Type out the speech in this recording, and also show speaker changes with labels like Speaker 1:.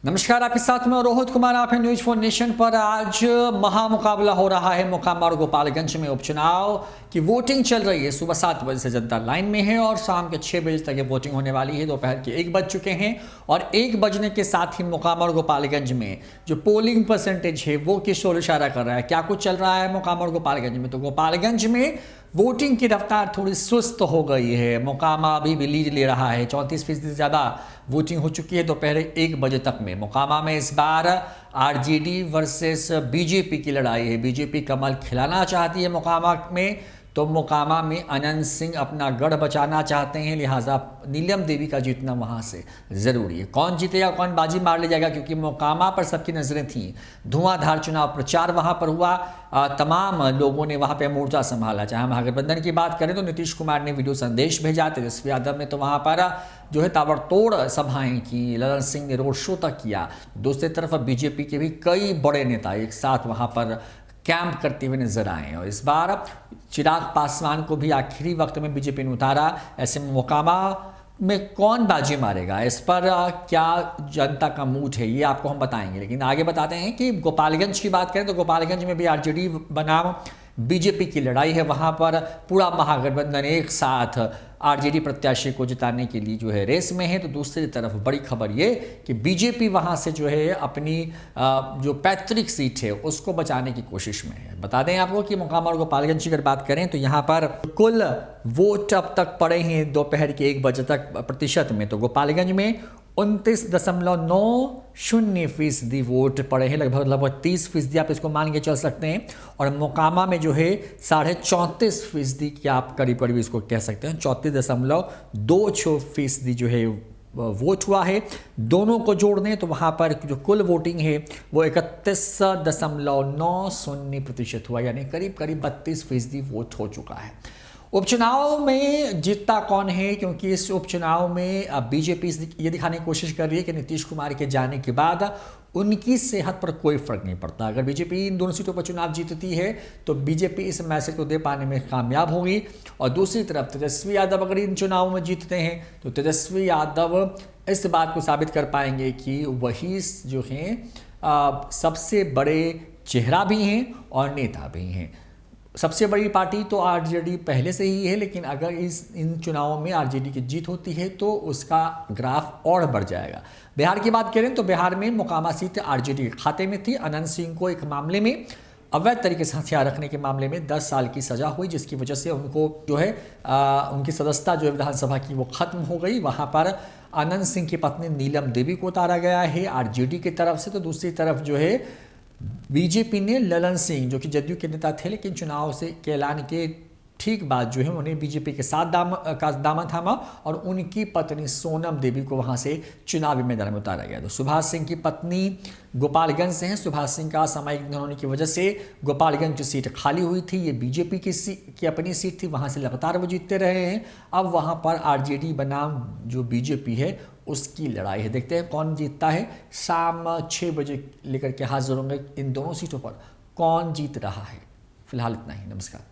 Speaker 1: नमस्कार, आपके साथ में रोहित कुमार। आप हैं न्यूज फॉर नेशन पर। आज महामुकाबला हो रहा है मोकामा और गोपालगंज में उपचुनाव की वोटिंग चल रही है। सुबह 7 बजे से जनता लाइन में है और शाम के 6 बजे तक ये वोटिंग होने वाली है। दोपहर के 1 बज चुके हैं और 1 बजने के साथ ही मोकामा और गोपालगंज में जो पोलिंग परसेंटेज है वो किस ओर इशारा कर रहा है, क्या कुछ चल रहा है मोकामा और गोपालगंज में। तो गोपालगंज में वोटिंग की रफ्तार थोड़ी सुस्त हो गई है। मोकामा अभी भी लीड ले रहा है, 34% से ज़्यादा वोटिंग हो चुकी है दोपहर 1 बजे तक में। मोकामा में इस बार आरजेडी वर्सेस बीजेपी की लड़ाई है। बीजेपी कमल खिलाना चाहती है मोकामा में, तो मोकामा में अनंत सिंह अपना गढ़ बचाना चाहते हैं, लिहाजा नीलम देवी का जीतना वहाँ से ज़रूरी है। कौन जीतेगा, कौन बाजी मार ले जाएगा, क्योंकि मोकामा पर सबकी नज़रें थीं। धुआंधार चुनाव प्रचार वहाँ पर हुआ, तमाम लोगों ने वहाँ पे मोर्चा संभाला। चाहे महागठबंधन की बात करें तो नीतीश कुमार ने वीडियो संदेश भेजा, तेजस्वी यादव ने तो वहाँ पर जो है ताबड़तोड़ सभाएं की, ललन सिंह ने रोड शो तक किया। दूसरी तरफ बीजेपी के भी कई बड़े नेता एक साथ वहाँ पर कैंप करते हुए नजर आए। और इस बार चिराग पासवान को भी आखिरी वक्त में बीजेपी ने उतारा। ऐसे में मोकामा में कौन बाजी मारेगा, इस पर क्या जनता का मूड है, ये आपको हम बताएंगे। लेकिन आगे बताते हैं कि गोपालगंज की बात करें तो गोपालगंज में भी आरजेडी बनाम बीजेपी की लड़ाई है। वहाँ पर पूरा महागठबंधन एक साथ आरजेडी प्रत्याशी को जिताने के लिए जो है रेस में है। तो दूसरी तरफ बड़ी खबर ये कि बीजेपी वहाँ से जो है अपनी जो पैतृक सीट है उसको बचाने की कोशिश में है। बता दें आपको कि मोकामा और गोपालगंज की अगर बात करें तो यहाँ पर कुल वोट अब तक पड़े हैं दोपहर के 1 बजे तक प्रतिशत में। तो गोपालगंज में 29.90% वोट पड़े हैं, लगभग 30% आप इसको मान के चल सकते हैं। और मोकामा में जो है 34.5% की आप करीब इसको कह सकते हैं, 34.26% जो है वोट हुआ है। दोनों को जोड़ दें तो वहाँ पर जो कुल वोटिंग है वो 31.90% हुआ, यानी करीब 32% वोट हो चुका है। उपचुनाव में जीतता कौन है, क्योंकि इस उपचुनाव में बीजेपी ये दिखाने की कोशिश कर रही है कि नीतीश कुमार के जाने के बाद उनकी सेहत पर कोई फर्क नहीं पड़ता। अगर बीजेपी इन दोनों सीटों पर चुनाव जीतती है तो बीजेपी इस मैसेज को दे पाने में कामयाब होगी। और दूसरी तरफ तेजस्वी यादव अगर इन चुनावों में जीतते हैं तो तेजस्वी यादव इस बात को साबित कर पाएंगे कि वही जो हैं सबसे बड़े चेहरा भी हैं और नेता भी हैं। सबसे बड़ी पार्टी तो आरजेडी पहले से ही है, लेकिन अगर इन चुनावों में आरजेडी की जीत होती है तो उसका ग्राफ और बढ़ जाएगा। बिहार की बात करें तो बिहार में मोकामा सीट आरजेडी के खाते में थी। अनंत सिंह को एक मामले में अवैध तरीके से हथियार रखने के मामले में 10 साल की सजा हुई, जिसकी वजह से उनको जो है उनकी सदस्यता जो है विधानसभा की वो खत्म हो गई। वहाँ पर अनंत सिंह की पत्नी नीलम देवी को उतारा गया है आरजेडी की तरफ से। तो दूसरी तरफ जो है बीजेपी ने ललन सिंह, जो कि जदयू के नेता थे लेकिन चुनाव से के ऐलान के ठीक बाद जो है उन्हें बीजेपी के साथ दामन थामा और उनकी पत्नी सोनम देवी को वहां से चुनावी मैदान में उतारा गया। तो सुभाष सिंह की पत्नी गोपालगंज से हैं। सुभाष सिंह का सामयिक निधन होने की वजह से गोपालगंज की सीट खाली हुई थी, ये बीजेपी की अपनी सीट थी, वहां से लगातार वो जीतते रहे हैं। अब वहां पर आरजेडी बनाम जो बीजेपी है उसकी लड़ाई है। देखते हैं कौन जीतता है। शाम 6 बजे लेकर के हाजिर होंगे इन दोनों सीटों पर कौन जीत रहा है। फिलहाल इतना ही, नमस्कार।